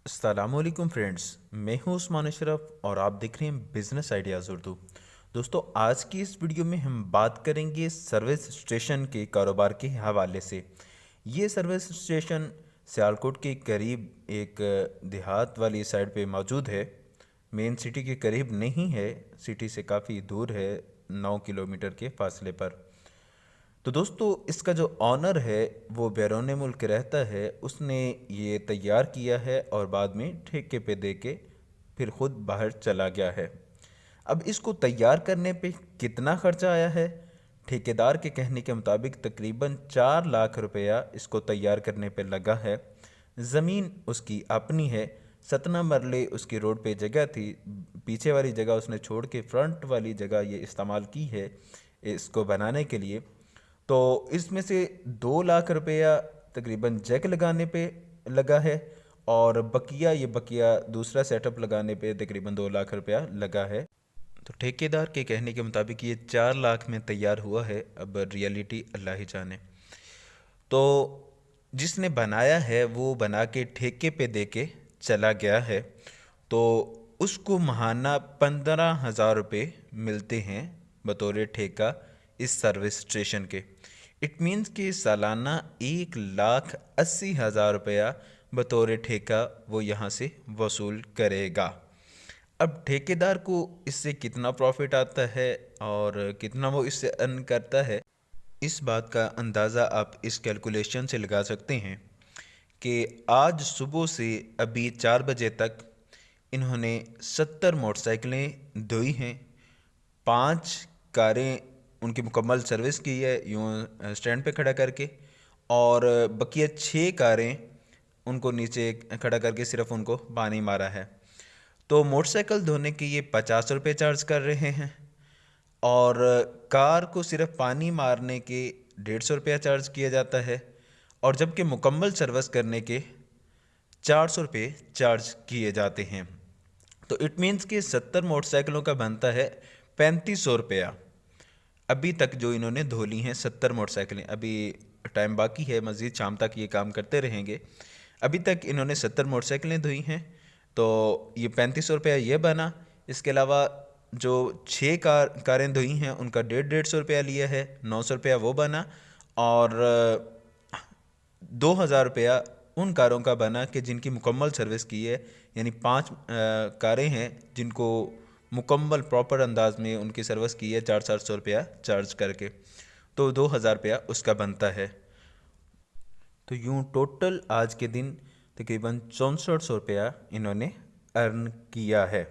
अस्सलामुअलैकुम फ्रेंड्स, मैं हूं उस्मान अशरफ और आप देख रहे हैं बिजनेस आइडियाज़ उर्दू। दोस्तों, आज की इस वीडियो में हम बात करेंगे सर्विस स्टेशन के कारोबार के हवाले से। ये सर्विस स्टेशन सियालकोट के करीब एक देहात वाली साइड पे मौजूद है। मेन सिटी के करीब नहीं है, सिटी से काफ़ी दूर है, 9 किलोमीटर के फासले पर। तो दोस्तों, इसका जो ऑनर है वो बैरून मुल्क रहता है। उसने ये तैयार किया है और बाद में ठेके पे दे के फिर ख़ुद बाहर चला गया है। अब इसको तैयार करने पे कितना खर्चा आया है? ठेकेदार के कहने के मुताबिक तकरीबन 4 लाख रुपया इसको तैयार करने पे लगा है। ज़मीन उसकी अपनी है, 17 मरले उसकी रोड पे जगह थी। पीछे वाली जगह उसने छोड़ के फ्रंट वाली जगह ये इस्तेमाल की है इसको बनाने के लिए। तो इसमें से 2 लाख रुपया तकरीबन जैक लगाने पे लगा है और बकिया दूसरा सेटअप लगाने पे तकरीबन 2 लाख रुपया लगा है। तो ठेकेदार के कहने के मुताबिक ये 4 लाख में तैयार हुआ है। अब रियलिटी अल्लाह ही जाने। तो जिसने बनाया है वो बना के ठेके पे दे के चला गया है। तो उसको माहाना 15,000 रुपये मिलते हैं बतौर ठेका इस सर्विस स्टेशन के। इट मीन्स कि सालाना 1,80,000 रुपया बतौर ठेका वो यहाँ से वसूल करेगा। अब ठेकेदार को इससे कितना प्रॉफिट आता है और कितना वो इससे अर्न करता है, इस बात का अंदाज़ा आप इस कैलकुलेशन से लगा सकते हैं कि आज सुबह से अभी 4 बजे तक इन्होंने 70 मोटरसाइकिलें धोई हैं, 5 कारें उनकी मुकम्मल सर्विस की है यूँ स्टैंड पे खड़ा करके, और बकिया 6 कारें उनको नीचे खड़ा करके सिर्फ उनको पानी मारा है। तो मोटरसाइकिल धोने के ये 50 रुपये चार्ज कर रहे हैं और कार को सिर्फ पानी मारने के 150 रुपया चार्ज किया जाता है, और जबकि मुकम्मल सर्विस करने के 400 रुपये चार्ज किए जाते हैं। तो इट मीन्स कि 70 मोटरसाइकिलों का बनता है 3500 रुपया। अभी तक जो इन्होंने धो ली हैं 70 मोटरसाइकिलें, अभी टाइम बाकी है, मज़ीद शाम तक ये काम करते रहेंगे। अभी तक इन्होंने 70 मोटरसाइकिलें धोई हैं, तो ये 3500 रुपया ये बना। इसके अलावा जो 6 कारें धोई हैं उनका 150 रुपया लिया है, 900 रुपया वो बना, और 2,000 रुपया उन कारों का बना कि जिनकी मुकम्मल सर्विस की है। यानी 5 कारें हैं जिनको मुकम्मल प्रॉपर अंदाज में उनकी सर्विस की है 400-400 रुपया चार्ज करके, तो 2,000 रुपया उसका बनता है। तो यूँ टोटल आज के दिन तकरीबन 6400 रुपया इन्होंने अर्न किया है,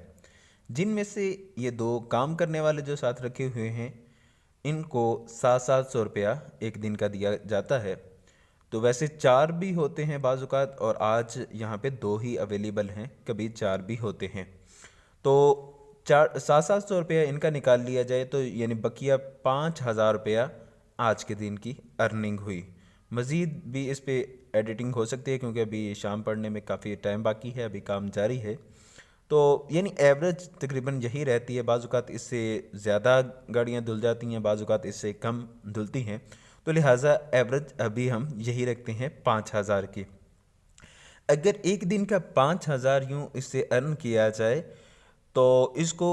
जिनमें से ये 2 काम करने वाले जो साथ रखे हुए हैं इनको 700-700 रुपया एक दिन का दिया जाता है। तो वैसे 4 भी होते हैं बाज़ औक़ात, और आज यहाँ पे 2 ही अवेलेबल हैं, कभी 4 भी होते हैं। तो 700-700 रुपया इनका निकाल लिया जाए तो यानी बकिया 5,000 रुपया आज के दिन की अर्निंग हुई। मज़ीद भी इस पे एडिटिंग हो सकती है क्योंकि अभी शाम पड़ने में काफ़ी टाइम बाकी है, अभी काम जारी है। तो यानी एवरेज तकरीबन यही रहती है। बाज़ औक़ात इससे ज़्यादा गाड़ियाँ धुल जाती हैं, बाज़ औक़ात इससे कम धुलती हैं, तो लिहाजा एवरेज अभी हम यही रखते हैं 5,000 की। अगर एक दिन का 5,000 यूँ इससे अर्न किया जाए तो इसको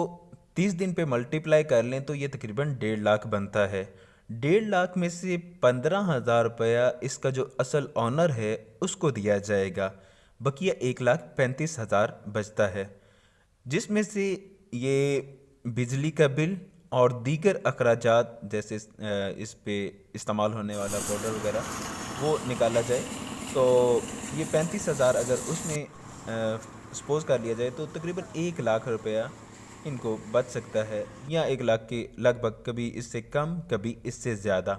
30 दिन पे मल्टीप्लाई कर लें तो ये तकरीबन 1.5 लाख बनता है। 1.5 लाख में से 15,000 रुपया इसका जो असल ऑनर है उसको दिया जाएगा, बकिया 1,35,000 बचता है, जिसमें से ये बिजली का बिल और दीगर अखराजात जैसे इस पे इस्तेमाल होने वाला पाउडर वगैरह वो निकाला जाए तो ये 35,000 अगर उसमें सपोज़ कर लिया जाए तो तकरीबन 1 लाख रुपया इनको बच सकता है, या 1 लाख के लगभग, कभी इससे कम कभी इससे ज़्यादा।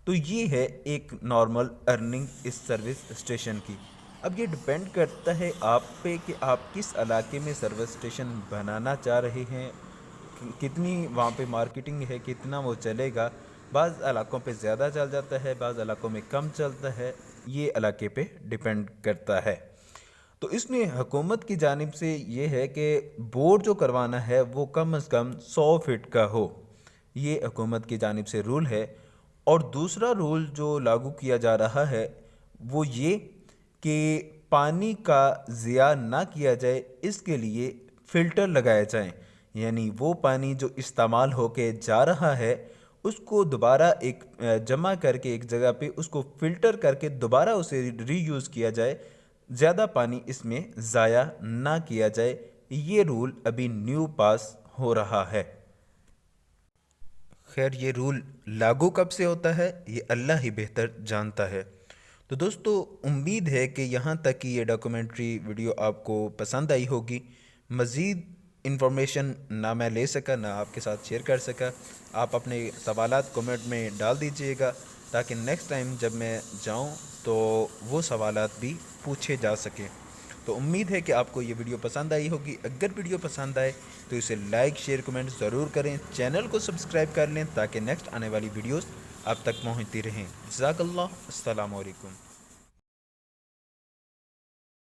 तो ये है एक नॉर्मल अर्निंग इस सर्विस स्टेशन की। अब ये डिपेंड करता है आप पे कि आप किस इलाके में सर्विस स्टेशन बनाना चाह रहे हैं, कितनी वहाँ पे मार्केटिंग है, कितना वो चलेगा। बाज़ इलाकों पे ज़्यादा चल जाता है, बाज़ इलाकों में कम चलता है, ये इलाके पे डिपेंड करता है। तो इसमें हुकूमत की जानिब से ये है कि बोर जो करवाना है वो कम अज़ कम 100 फीट का हो, ये हुकूमत की जानिब से रूल है। और दूसरा रूल जो लागू किया जा रहा है वो ये कि पानी का ज़िया ना किया जाए, इसके लिए फ़िल्टर लगाए जाएं। यानी वो पानी जो इस्तेमाल होके जा रहा है उसको दोबारा एक जमा करके एक जगह पे उसको फ़िल्टर करके दोबारा उसे रीयूज़ किया जाए। ज़्यादा पानी इसमें ज़ाया ना किया जाए। ये रूल अभी न्यू पास हो रहा है। खैर, ये रूल लागू कब से होता है ये अल्लाह ही बेहतर जानता है। तो दोस्तों, उम्मीद है कि यहाँ तक की ये डॉक्यूमेंट्री वीडियो आपको पसंद आई होगी। मज़ीद इन्फॉर्मेशन ना मैं ले सका ना आपके साथ शेयर कर सका। आप अपने सवालात कमेंट में डाल दीजिएगा ताकि नेक्स्ट टाइम जब मैं जाऊँ तो वो सवालात भी पूछे जा सकें। तो उम्मीद है कि आपको ये वीडियो पसंद आई होगी। अगर वीडियो पसंद आए तो इसे लाइक शेयर कमेंट ज़रूर करें। चैनल को सब्सक्राइब कर लें ताकि नेक्स्ट आने वाली वीडियोस आप तक पहुंचती रहें। जज़ाकल्लाह। अस्सलामु अलैकुम।